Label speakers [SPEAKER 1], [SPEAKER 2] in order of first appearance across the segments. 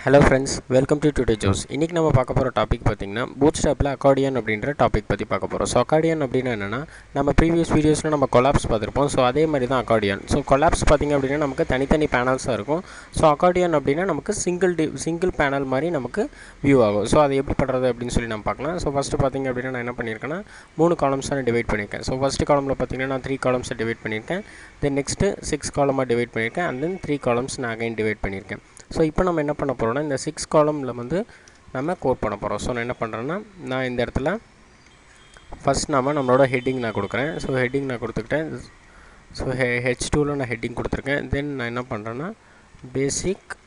[SPEAKER 1] Hello friends, welcome to today ஜோஸ். இன்றைக்கி நம்ம பார்க்க போகிற டாபிக் பார்த்திங்கன்னா பூட்ஸ்ட்ராப்பில் அக்கார்டியன் அப்படின்ற டாபிக் பற்றி பார்க்க போகிறோம். ஸோ அக்கார்டியன் அப்படின்னா என்னென்னா, நம்ம ப்ரீவியஸ் வீடியோஸில் நம்ம கொலாப்ஸ் பார்த்துருப்போம். ஸோ அதே மாதிரி தான் அக்கார்டியன். ஸோ கொலாப்ஸ் பார்த்திங்க அப்படின்னா நமக்கு தனித்தனி பேனல்ஸாக இருக்கும். ஸோ அக்கார்டியன் அப்படின்னா நமக்கு சிங்கிள் பேனல் மாதிரி நமக்கு வியூ ஆகும். ஸோ அதை எப்படி பண்ணுறது அப்படின்னு சொல்லி நம்ம பார்க்கலாம். ஸோ ஃபஸ்ட்டு பார்த்திங்க அப்படின்னா நான் என்ன பண்ணியிருக்கேன்னா 3 காலம்ஸாக நான் டிவைட் பண்ணியிருக்கேன். ஸோ ஃபஸ்ட்டு காலமில் பார்த்திங்கன்னா நான் 3 காலம்ஸை டிவைட் பண்ணியிருக்கேன். தென் நெக்ஸ்ட்டு 6 காலமாக டிவைட் பண்ணியிருக்கேன். அண்ட் தென் 3 காலம்ஸ் நான் அகைன் டிவைட் பண்ணியிருக்கேன். ஸோ இப்போ நம்ம என்ன பண்ண போகிறோம்னா இந்த 6 காலமில் வந்து நம்ம கோட் பண்ண போகிறோம். ஸோ நான் என்ன பண்ணுறேன்னா நான் இந்த இடத்துல ஃபஸ்ட் நம்மளோட ஹெட்டிங் நான் கொடுக்குறேன். ஸோ ஹெட்டிங் நான் கொடுத்துக்கிட்டேன். ஸோ H2ல் நான் ஹெட்டிங் கொடுத்துருக்கேன். தென் நான் என்ன பண்ணுறேன்னா பேசிக்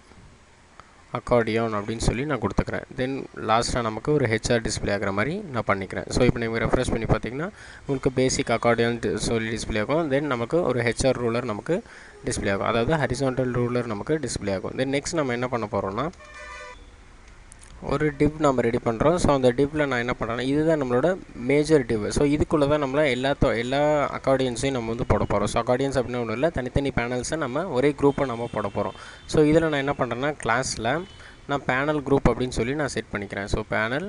[SPEAKER 1] அக்கார்டியான் அப்படின்னு சொல்லி நான் கொடுத்துக்கிறேன். தென் லாஸ்ட்டாக நமக்கு ஒரு ஹெச்ஆர் டிஸ்பிளே ஆகிற மாதிரி நான் பண்ணிக்கிறேன். ஸோ இப்போ நீங்கள் ரெஃப்ரெஷ் பண்ணி பார்த்தீங்கன்னா உங்களுக்கு பேசிக் அக்கார்டியான் சொல்லி டிஸ்பிளே ஆகும். தென் நமக்கு ஒரு ஹெச்ஆர் ரூலர் நமக்கு டிஸ்பிளே ஆகும், அதாவது ஹரிசாண்டல் ரூலர் நமக்கு டிஸ்பிளே ஆகும். தென் நெக்ஸ்ட் நம்ம என்ன பண்ண போகிறோம்னா ஒரு டிவ் நம்ம ரெடி பண்ணுறோம். ஸோ அந்த டிவ்வில் நான் என்ன பண்ணுறேன்னா இதுதான் நம்மளோட மேஜர் டிவ். ஸோ இதுக்குள்ளே தான் நம்மளை எல்லா அக்கார்டியன்ஸையும் நம்ம வந்து போட போகிறோம். ஸோ அக்கார்டியன்ஸ் அப்படின்னு ஒன்றும் இல்லை, தனித்தனி பேனல்ஸை நம்ம ஒரே குரூப்பை நம்ம போட போகிறோம். ஸோ இதில் நான் என்ன பண்ணுறேன்னா கிளாஸில் நான் பேனல் குரூப் அப்படின்னு சொல்லி நான் செட் பண்ணிக்கிறேன். ஸோ பேனல்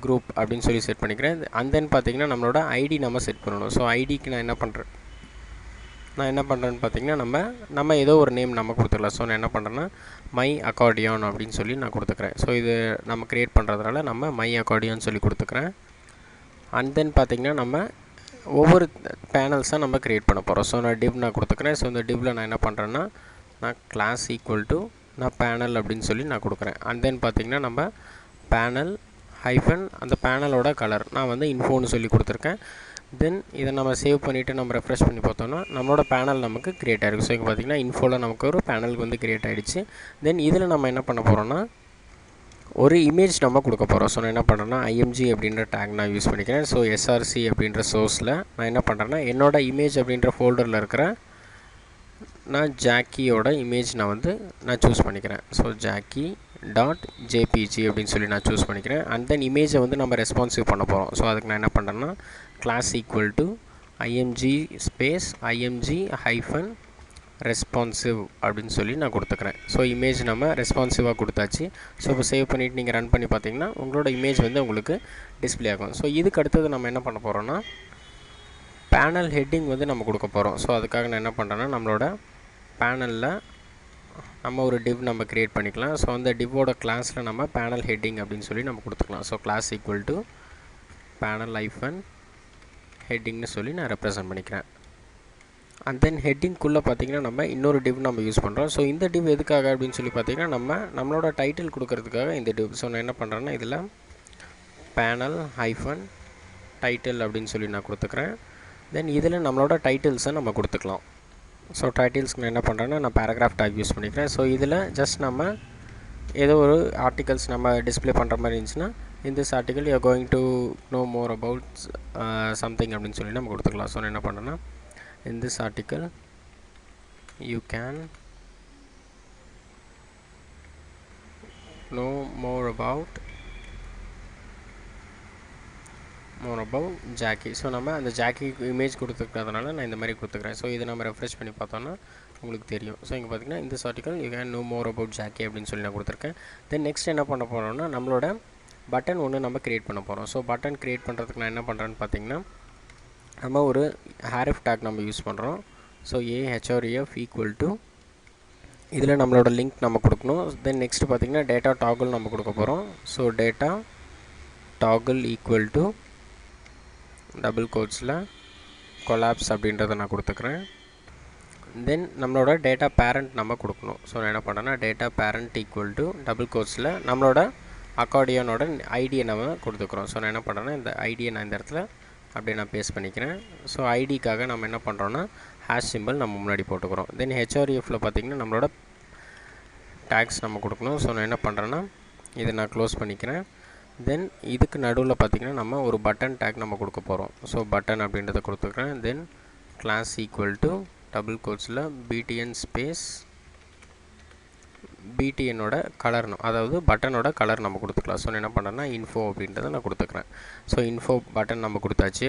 [SPEAKER 1] குரூப் அப்படின்னு சொல்லி செட் பண்ணிக்கிறேன். அண்ட் தென் பார்த்திங்கன்னா நம்மளோட ஐடி நம்ம செட் பண்ணணும். ஸோ ஐடிக்கு நான் என்ன பண்ணுறேன்னு பார்த்தீங்கன்னா நம்ம ஏதோ ஒரு நேம் நம்ம கொடுத்துக்கலாம். ஸோ நான் என்ன பண்ணுறேன்னா மை அக்கார்டியான் அப்படின்னு சொல்லி நான் கொடுத்துக்கிறேன். ஸோ இது நம்ம க்ரியேட் பண்ணுறதுனால நம்ம மை அக்கார்டியான் சொல்லி கொடுத்துக்கிறேன். அண்ட் தென் பார்த்திங்கன்னா நம்ம ஒவ்வொரு பேனல்ஸாக நம்ம க்ரியேட் பண்ண போகிறோம். ஸோ நான் டிவ் நான் கொடுத்துக்கிறேன். ஸோ இந்த டிவ்வில் நான் என்ன பண்ணுறேன்னா நான் கிளாஸ் ஈக்குவல் டு நான் பேனல் அப்படின்னு சொல்லி நான் கொடுக்குறேன். அண்ட் தென் பார்த்திங்கன்னா நம்ம பேனல் ஹைஃபன் அந்த பேனலோட கலர் நான் வந்து இன்ஃபோன்னு சொல்லி கொடுத்துருக்கேன். தென் இதை நம்ம சேவ் பண்ணிவிட்டு நம்ம ரெஃப்ரெஷ் பண்ணி பார்த்தோம்னா நம்மளோட பேனல் நமக்கு க்ரியேட் ஆகிருக்கு. ஸோ இங்கே பார்த்திங்கன்னா இன்ஃபோவில் நமக்கு ஒரு பேனலுக்கு வந்து க்ரியேட் ஆகிடுச்சு. தென் இதில் நம்ம என்ன பண்ண போகிறோம்னா ஒரு இமேஜ் நம்ம கொடுக்க போகிறோம். ஸோ நான் என்ன பண்ணுறேன்னா IMG அப்படின்ற டேக் நான் யூஸ் பண்ணிக்கிறேன். ஸோ SRC அப்படின்ற சோர்ஸில் நான் என்ன பண்ணுறேன்னா என்னோடய இமேஜ் அப்படின்ற ஃபோல்டரில் இருக்கிற நான் ஜாக்கியோட இமேஜ் நான் சூஸ் பண்ணிக்கிறேன். ஸோ jackie.jpg அப்படின்னு சொல்லி நான் சூஸ் பண்ணிக்கிறேன். அண்ட் தென் இமேஜை வந்து நம்ம ரெஸ்பான்சிவ் பண்ண போகிறோம். ஸோ அதுக்கு நான் என்ன பண்ணுறேன்னா class equal to IMG space IMG hyphen responsive அப்படின்னு சொல்லி நான் கொடுத்துக்கிறேன். ஸோ இமேஜ் நம்ம ரெஸ்பான்சிவாக கொடுத்தாச்சு. ஸோ இப்போ சேவ் பண்ணிவிட்டு நீங்கள் ரன் பண்ணி பார்த்தீங்கன்னா உங்களோட இமேஜ் வந்து உங்களுக்கு டிஸ்பிளே ஆகும். ஸோ இதுக்கு அடுத்தது நம்ம என்ன பண்ண போகிறோம்னா பேனல் ஹெட்டிங் வந்து நம்ம கொடுக்க போகிறோம். ஸோ அதுக்காக நான் என்ன பண்ணுறேன்னா நம்மளோட பேனலில் நம்ம ஒரு டிவ் நம்ம க்ரியேட் பண்ணிக்கலாம். ஸோ அந்த டிவோட கிளாஸில் நம்ம பேனல் ஹெட்டிங் அப்படின்னு சொல்லி நம்ம கொடுத்துக்கலாம். So class equal to panel hyphen ஹெட்டிங்னு சொல்லி நான் ரெப்ரசன்ட் பண்ணிக்கிறேன். அண்ட் தென் ஹெட்டிங்குள்ளே பார்த்திங்கன்னா நம்ம இன்னொரு டிவ் நம்ம யூஸ் பண்ணுறோம். ஸோ இந்த டிவ் எதுக்காக அப்படின்னு சொல்லி பார்த்திங்கன்னா நம்மளோட டைட்டில் கொடுக்கறதுக்காக இந்த டிவ். ஸோ நான் என்ன பண்ணுறேன்னா இதில் பேனல் ஹைஃபன் டைட்டில் அப்படின்னு சொல்லி நான் கொடுத்துக்கிறேன். தென் இதில் நம்மளோட டைட்டில்ஸை நம்ம கொடுத்துக்கலாம். ஸோ டைட்டில்ஸ்க்கு நான் என்ன பண்ணுறேன்னா நான் பேராகிராஃப் டைப் யூஸ் பண்ணிக்கிறேன். ஸோ இதில் ஜஸ்ட் நம்ம ஏதோ ஒரு ஆர்டிகல்ஸ் நம்ம டிஸ்பிளே பண்ணுற மாதிரி இருந்துச்சுன்னா in this article you are going to know more about something அப்படின்னு சொல்லி நம்ம கொடுத்துக்கலாம். ஸோ நான் என்ன பண்ணுறேன்னா in this article you can know more about Jackie. So நம்ம அந்த ஜாக்கி இமேஜ் கொடுத்துருக்கிறதுனால நான் இந்த மாதிரி கொடுத்துக்கிறேன். ஸோ இதை நம்ம ரெஃப்ரெஷ் பண்ணி பார்த்தோன்னா உங்களுக்கு தெரியும். ஸோ இங்கே பார்த்திங்கன்னா இந்த article you can know more about Jackie அப்படின்னு சொல்லி நான் கொடுத்துருக்கேன். தென் நெக்ஸ்ட் என்ன பண்ண போகிறோம்னா நம்மளோட பட்டன் ஒன்று நம்ம க்ரியேட் பண்ண போகிறோம். ஸோ பட்டன் க்ரியேட் பண்ணுறதுக்கு நான் என்ன பண்ணுறேன்னு பார்த்திங்கன்னா நம்ம ஒரு ஹேரிஃப் டேக் நம்ம யூஸ் பண்ணுறோம். ஸோ AHREF ஈக்குவல் டு இதில் நம்மளோட லிங்க் நம்ம கொடுக்கணும். தென் நெக்ஸ்ட் பார்த்திங்கன்னா டேட்டா டாகுல் நம்ம கொடுக்க போகிறோம். So data toggle equal to double கோட்ஸில் கொலாப்ஸ் அப்படின்றத நான் கொடுத்துக்கிறேன். தென் நம்மளோட டேட்டா பேரண்ட் நம்ம கொடுக்கணும். ஸோ நான் என்ன பண்ணுறேன்னா data parent equal to double கோட்ஸில் நம்மளோட அக்கார்டியானோட ஐடியை நம்ம கொடுத்துக்கிறோம். ஸோ நான் என்ன பண்ணுறேன்னா இந்த ஐடியை நான் இந்த இடத்துல அப்படியே நான் பேஸ்ட் பண்ணிக்கிறேன். ஸோ ஐடிக்காக நம்ம என்ன பண்ணுறோன்னா ஹேஷ் சிம்பிள் நம்ம முன்னாடி போட்டுக்கிறோம். தென் HREFல பார்த்திங்கன்னா நம்மளோட டேக்ஸ் நம்ம கொடுக்கணும். ஸோ நான் என்ன பண்ணுறேன்னா இதை நான் க்ளோஸ் பண்ணிக்கிறேன். தென் இதுக்கு நடுவில் பார்த்திங்கன்னா நம்ம ஒரு பட்டன் டேக் நம்ம கொடுக்க போகிறோம். ஸோ பட்டன் அப்படின்றத கொடுத்துக்கிறேன். Then class equal to double கோட்ஸில் BTN ஸ்பேஸ் BTNோட கலர், அதாவது பட்டனோட கலர் நம்ம கொடுத்துக்கலாம். ஸோ நான் என்ன பண்ணுறேன்னா இன்ஃபோ அப்படின்றத நான் கொடுத்துக்கிறேன். ஸோ இன்ஃபோ பட்டன் நம்ம கொடுத்தாச்சு.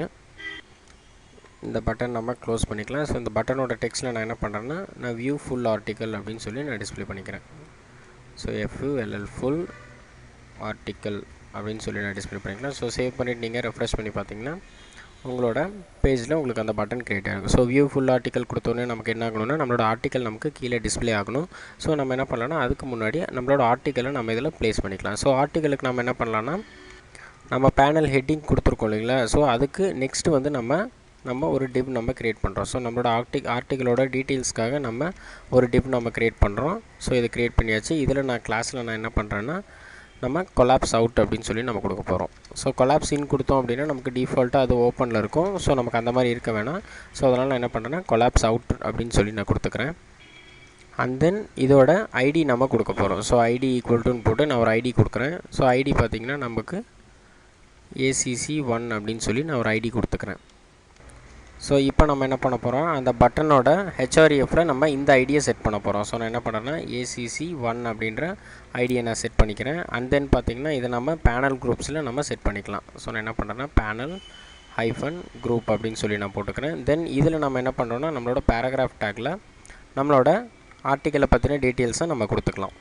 [SPEAKER 1] இந்த பட்டன் நம்ம க்ளோஸ் பண்ணிக்கலாம். ஸோ இந்த பட்டனோட டெக்ஸ்ட்டில் நான் என்ன பண்ணுறேன்னா நான் வியூ ஃபுல் ஆர்டிக்கல் அப்படின்னு சொல்லி நான் டிஸ்பிளே பண்ணிக்கிறேன். ஸோ FULL ஃபுல் ஆர்டிக்கல் அப்படின்னு சொல்லி நான் டிஸ்பிளே பண்ணிக்கலாம். ஸோ சேவ் பண்ணிவிட்டு நீங்கள் ரெஃப்ரெஷ் பண்ணி பார்த்தீங்கன்னா உங்களோட பேஜில் உங்களுக்கு அந்த பட்டன் கிரியேட் ஆகும். ஸோ வியூ ஃபுல் ஆர்டிக்கல் கொடுத்தோன்னே நமக்கு என்ன ஆகணும்னா நம்மளோட ஆர்டிக்கல் நமக்கு கீழே டிஸ்பிளே ஆகணும். ஸோ நம்ம என்ன பண்ணலாம்னா அதுக்கு முன்னாடி நம்மளோட ஆர்டிக்கலை நம்ம இதில் ப்ளேஸ் பண்ணிக்கலாம். ஸோ ஆர்டிக்கலுக்கு நம்ம என்ன பண்ணலாம்னா நம்ம பேனல் ஹெட்டிங் கொடுத்துருக்கோம் இல்லைங்களா, ஸோ அதுக்கு நெக்ஸ்ட்டு வந்து நம்ம ஒரு டிவ் நம்ம க்ரியேட் பண்ணுறோம். ஸோ நம்மளோட ஆர்டிக்கலோட டீட்டெயில்ஸ்க்காக நம்ம ஒரு டிவ் நம்ம க்ரியேட் பண்ணுறோம். ஸோ இதை க்ரியேட் பண்ணியாச்சு. இதில் நான் கிளாஸில் நான் என்ன பண்ணுறேன்னா நம்ம கொலாப்ஸ் அவுட் அப்படின்னு சொல்லி நம்ம கொடுக்க போகிறோம். ஸோ கொலாப்ஸ் இன் கொடுத்தோம் அப்படின்னா நமக்கு டிஃபால்ட்டாக அது ஓப்பனில் இருக்கும். ஸோ நமக்கு அந்த மாதிரி இருக்க வேணாம். ஸோ அதனால் நான் என்ன பண்ணுறேன்னா கொலாப்ஸ் அவுட் அப்படின்னு சொல்லி நான் கொடுத்துக்கிறேன். அண்ட் தென் இதோட ஐடி நம்ம கொடுக்க போகிறோம். ஸோ ஐடி ஈக்குவல் டுன்னு போட்டு நான் ஒரு ஐடி கொடுக்குறேன். ஸோ ஐடி பார்த்திங்கன்னா நமக்கு ACC1 அப்படின்னு சொல்லி நான் ஒரு ஐடி கொடுத்துக்கிறேன். ஸோ இப்போ நம்ம என்ன பண்ண போகிறோம், அந்த பட்டனோட HREFல நம்ம இந்த ஐடியை செட் பண்ண போகிறோம். ஸோ நான் என்ன பண்ணுறேன்னா ACC1 அப்படின்ற ஐடியை நான் செட் பண்ணிக்கிறேன். அண்ட் தென் பார்த்திங்கன்னா இதை நம்ம பேனல் குரூப்ஸில் நம்ம செட் பண்ணிக்கலாம். ஸோ நான் என்ன பண்ணுறேன்னா பேனல் -group அப்படின்னு சொல்லி நான் போட்டுக்கிறேன். தென் இதில் நம்ம என்ன பண்ணுறோன்னா நம்மளோட பேராகிராஃப் டேக்கில் நம்மளோட ஆர்டிக்கலை பற்றின டீட்டெயில்ஸை நம்ம கொடுத்துக்கலாம்.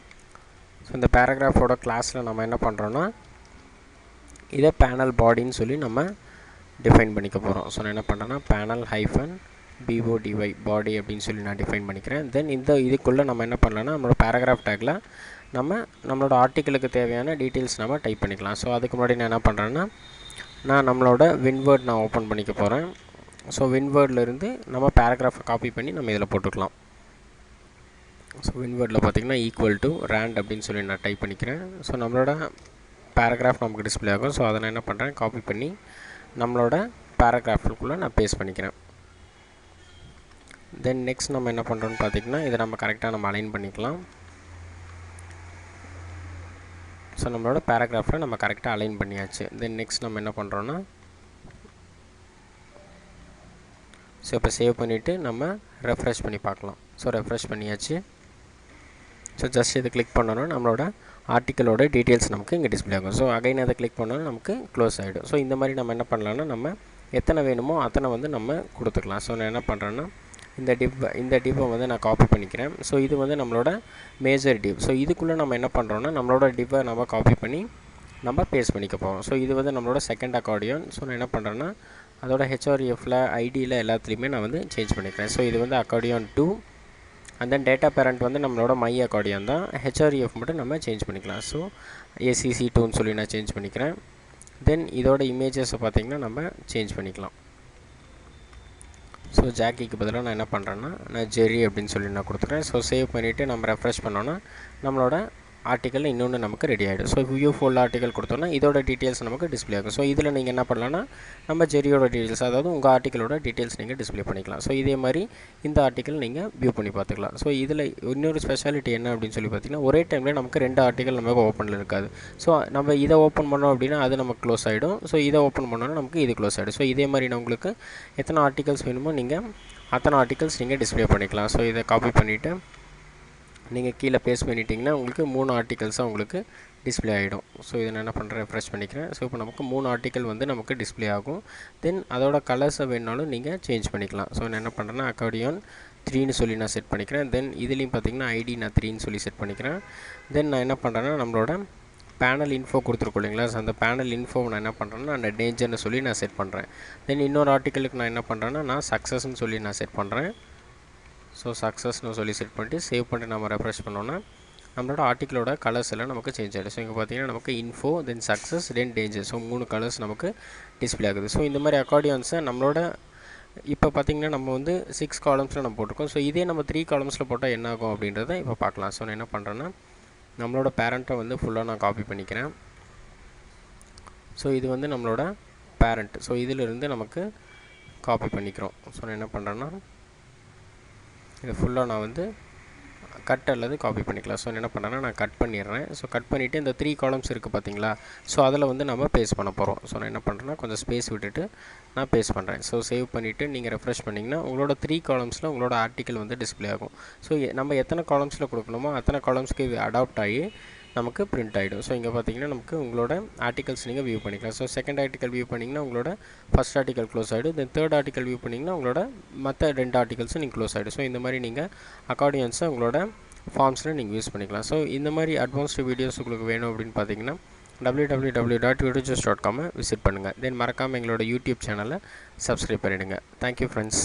[SPEAKER 1] ஸோ இந்த பேராகிராஃபோட கிளாஸில் நம்ம என்ன பண்ணுறோன்னா இதை பேனல் பாடின்னு சொல்லி நம்ம டிஃபைன் பண்ணிக்க போகிறோம். ஸோ நான் என்ன பண்ணுறேன்னா பேனல் -body பாடி அப்படின்னு சொல்லி நான் டிஃபைன் பண்ணிக்கிறேன். தென் இதுக்குள்ளே நம்ம என்ன பண்ணலாம்னா நம்மளோட பேராகிராஃப் டேக்கில் நம்மளோட ஆர்டிக்கலுக்கு தேவையான டீட்டெயில்ஸ் நம்ம டைப் பண்ணிக்கலாம். ஸோ அதுக்கு முன்னாடி நான் என்ன பண்ணுறேன்னா நான் நம்மளோட WinWord நான் ஓப்பன் பண்ணிக்க போகிறேன். ஸோ WinWordலேருந்து நம்ம பேராகிராஃபை காப்பி பண்ணி நம்ம இதில் போட்டுக்கலாம். ஸோ WinWordல பார்த்திங்கன்னா =rand அப்படின்னு சொல்லி நான் டைப் பண்ணிக்கிறேன். ஸோ நம்மளோட பேராகிராஃப் நமக்கு டிஸ்பிளே ஆகும். ஸோ அதை நான் என்ன பண்ணுறேன் காப்பி பண்ணி நம்மளோட பேராகிராஃபுக்குள்ளே நான் பேஸ்ட் பண்ணிக்கிறேன். தென் நெக்ஸ்ட் நம்ம என்ன பண்ணுறோன்னு பார்த்திங்கன்னா இதை நம்ம கரெக்டாக நம்ம அலைன் பண்ணிக்கலாம். ஸோ நம்மளோட பேராகிராஃபில் நம்ம கரெக்டாக அலைன் பண்ணியாச்சு. தென் நெக்ஸ்ட் நம்ம என்ன பண்ணுறோன்னா ஸோ இப்போ சேவ் பண்ணிவிட்டு நம்ம ரெஃப்ரெஷ் பண்ணி பார்க்கலாம். ஸோ ரெஃப்ரெஷ் பண்ணியாச்சு. ஸோ ஜஸ்ட் இதை கிளிக் பண்ணோன்னா நம்மளோட ஆர்டிக்கலோட டீட்டெயில்ஸ் நமக்கு இங்கே டிஸ்பிளே ஆகும். ஸோ அகைன் அதை கிளிக் பண்ணோன்னா நமக்கு க்ளோஸ் ஆகிடும். ஸோ இந்த மாதிரி நம்ம என்ன பண்ணலான்னா நம்ம எத்தனை வேணுமோ அத்தனை வந்து நம்ம கொடுத்துக்கலாம். ஸோ நான் என்ன பண்ணுறேன்னா இந்த டிவ்வை வந்து நான் காப்பி பண்ணிக்கிறேன். ஸோ இது வந்து நம்மளோட மேஜர் டிவ். ஸோ இதுக்குள்ளே நம்ம என்ன பண்ணுறோன்னா நம்மளோட டிவ்வை நம்ம காப்பி பண்ணி நம்ம பேஸ்ட் பண்ணிக்க போகிறோம். ஸோ இது வந்து நம்மளோட செகண்ட் அக்கார்டியன். ஸோ நான் என்ன பண்ணுறேன்னா அதோட HREFல ஐடியில் எல்லாத்துலேயுமே நான் வந்து சேஞ்ச் பண்ணிக்கிறேன். ஸோ இது வந்து accordion 2 and then data parent வந்து நம்மளோட மை அக்கார்டியன் தான். HREF மட்டும் நம்ம சேஞ்ச் பண்ணிக்கலாம். ஸோ ACC2ன்னு சொல்லி நான் சேஞ்ச் பண்ணிக்கிறேன். தென் இதோட இமேஜஸை பார்த்திங்கன்னா நம்ம சேஞ்ச் பண்ணிக்கலாம். ஸோ ஜாக்கிக்கு பதிலாக நான் என்ன பண்ணுறேன்னா நான் ஜெரி அப்படின்னு சொல்லி நான் கொடுத்துக்கிறேன். ஸோ சேவ் பண்ணிவிட்டு நம்ம ரெஃப்ரெஷ் பண்ணோன்னா நம்மளோட ஆர்டிக்கல் இன்னொன்று நமக்கு ரெடி ஆகிடும். ஸோ வியூ ஃபுல் ஆர்டிக்கல் கொடுத்தோன்னா இதோட டீட்டெயில்ஸ் நமக்கு டிஸ்பிளே ஆகும். ஸோ இதில் நீங்கள் என்ன பண்ணலான்னா நம்ம ஜெரியோட டீட்டெயில்ஸ், அதாவது உங்கள் ஆர்டிக்கலோட டீட்டெயில்ஸ் நீங்கள் டிஸ்பிளே பண்ணிக்கலாம். ஸோ இதே மாதிரி இந்த ஆர்டிக்கல் நீங்கள் வியூ பண்ணி பார்த்துக்கலாம். ஸோ இதில் இன்னொரு ஸ்பெஷாலிட்டி என்ன அப்படின்னு சொல்லி பார்த்தீங்கன்னா ஒரே டைமில் நமக்கு 2 ஆர்டிக்கல் நமக்கு ஓப்பனில் இருக்காது. ஸோ நம்ம இதை ஓப்பன் பண்ணோம் அப்படின்னா அது நமக்கு க்ளோஸ் ஆகிடும். ஸோ இதை ஓப்பன் பண்ணோன்னா நமக்கு இது க்ளோஸ் ஆகிடும். ஸோ இதே மாதிரி நான் உங்களுக்கு எத்தனை ஆர்டிகல்ஸ் வேணுமோ நீங்கள் அத்தனை ஆர்டிகல்ஸ் நீங்கள் டிஸ்பிளே பண்ணிக்கலாம். ஸோ இதை காப்பி பண்ணிவிட்டு நீங்கள் கீழே பேஸ்ட் பண்ணிட்டீங்கன்னா உங்களுக்கு 3 ஆர்டிகல்ஸாக உங்களுக்கு டிஸ்பிளே ஆகிடும். ஸோ இதை நான் என்ன பண்ணுறேன் ரெஃப்ரெஷ் பண்ணிக்கிறேன். ஸோ இப்போ நமக்கு 3 ஆர்டிக்கல் வந்து நமக்கு டிஸ்பிளே ஆகும். தென் அதோட கலர்ஸை வேணாலும் நீங்கள் சேஞ்ச் பண்ணிக்கலாம். ஸோ நான் என்ன பண்ணுறேன்னா அக்கார்டியன் 3ன்னு சொல்லி நான் செட் பண்ணிக்கிறேன். தென் இதுலேயும் பார்த்திங்கன்னா ஐடி நான் 3ன்னு சொல்லி செட் பண்ணிக்கிறேன். தென் நான் என்ன பண்ணுறேன்னா நம்மளோட பேனல் இன்ஃபோ கொடுத்துருக்கோம் இல்லைங்களா, ஸோ அந்த பேனல் இன்ஃபோ நான் என்ன பண்ணுறேன்னா அந்த டேஞ்சர்னு சொல்லி நான் செட் பண்ணுறேன். தென் இன்னொரு ஆர்டிக்கலுக்கு நான் என்ன பண்ணுறேன்னா நான் சக்ஸஸ்ன்னு சொல்லி நான் செட் பண்ணுறேன். ஸோ சக்ஸஸ்னு சொல்லி செட் பண்ணிட்டு சேவ் பண்ணிட்டு நம்ம ரெஃப்ரெஷ் பண்ணோன்னா நம்மளோட ஆர்டிக்கலோட கலர்ஸ் எல்லாம் நமக்கு சேஞ்ச் ஆகிடும். ஸோ இங்கே பார்த்திங்கன்னா நமக்கு இன்ஃபோ தென் சக்ஸஸ் தென் டேஞ்சர், ஸோ 3 கலர்ஸ் நமக்கு டிஸ்பிளே ஆகுது. ஸோ இந்த மாதிரி அக்கார்டியன்ஸை நம்மளோட இப்போ பார்த்திங்கன்னா நம்ம வந்து 6 காலம்ஸில் நம்ம போட்டிருக்கோம். ஸோ இதே நம்ம 3 காலம்ஸில் போட்டால் என்ன ஆகும் அப்படின்றத இப்போ பார்க்கலாம். ஸோ நான் என்ன பண்ணுறேன்னா நம்மளோட பேரண்ட்டை வந்து ஃபுல்லாக நான் காப்பி பண்ணிக்கிறேன். ஸோ இது வந்து நம்மளோட பேரண்ட். ஸோ இதிலிருந்து நமக்கு காப்பி பண்ணிக்கிறோம். ஸோ நான் என்ன பண்ணுறேன்னா இதை ஃபுல்லாக நான் வந்து கட் அல்லது காப்பி பண்ணிக்கலாம். ஸோ என்ன பண்ணுறேன்னா நான் கட் பண்ணிடுறேன். ஸோ கட் பண்ணிவிட்டு இந்த 3 காலம்ஸ் இருக்குது பார்த்தீங்களா, ஸோ அதில் வந்து நம்ம பேஸ்ட் பண்ண போகிறோம். ஸோ நான் என்ன பண்ணுறேன்னா கொஞ்சம் ஸ்பேஸ் விட்டுட்டு நான் பேஸ்ட் பண்ணுறேன். ஸோ சேவ் பண்ணிவிட்டு நீங்கள் ரெஃப்ரெஷ் பண்ணிங்கன்னா உங்களோட 3 காலம்ஸில் உங்களோட ஆர்டிக்கல் வந்து டிஸ்பிளே ஆகும். ஸோ நம்ம எத்தனை காலம்ஸில் கொடுக்கணுமோ அத்தனை காலம்ஸ்க்கு இது அடாப்ட் ஆகி நமக்கு பிரிண்ட் ஆகிடும். ஸோ இங்கே பார்த்தீங்கன்னா நமக்கு உங்களோட ஆர்டிகல்ஸ் நீங்கள் வியூ பண்ணிக்கலாம். ஸோ செகண்ட் ஆர்டிக்கல் வியூ பண்ணிங்கன்னா உங்களோட ஃபஸ்ட் ஆர்டிக்கல் க்ளோஸ் ஆகிடும். தென் தேர்ட் ஆர்டிக்கல் வியூ பண்ணிங்கன்னா உங்களோட மற்ற 2 ஆர்டிகல்ஸும் நீங்கள் க்ளோஸ் ஆகிடும். ஸோ இந்த மாதிரி நீங்கள் அக்கார்டியன்ஸை உங்களோட ஃபார்ம்ஸில் நீங்கள் யூஸ் பண்ணிக்கலாம். ஸோ இந்த மாதிரி அட்வான்ஸ்டு வீடியோஸ் உங்களுக்கு வேணும் அப்படின்னு பார்த்தீங்கன்னா www.udjust.com விசிட் பண்ணுங்கள். தென் மறக்காமல் எங்களோட யூடியூப் சேனலை சப்ஸ்கிரைப் பண்ணிவிடுங்க. Thank you friends.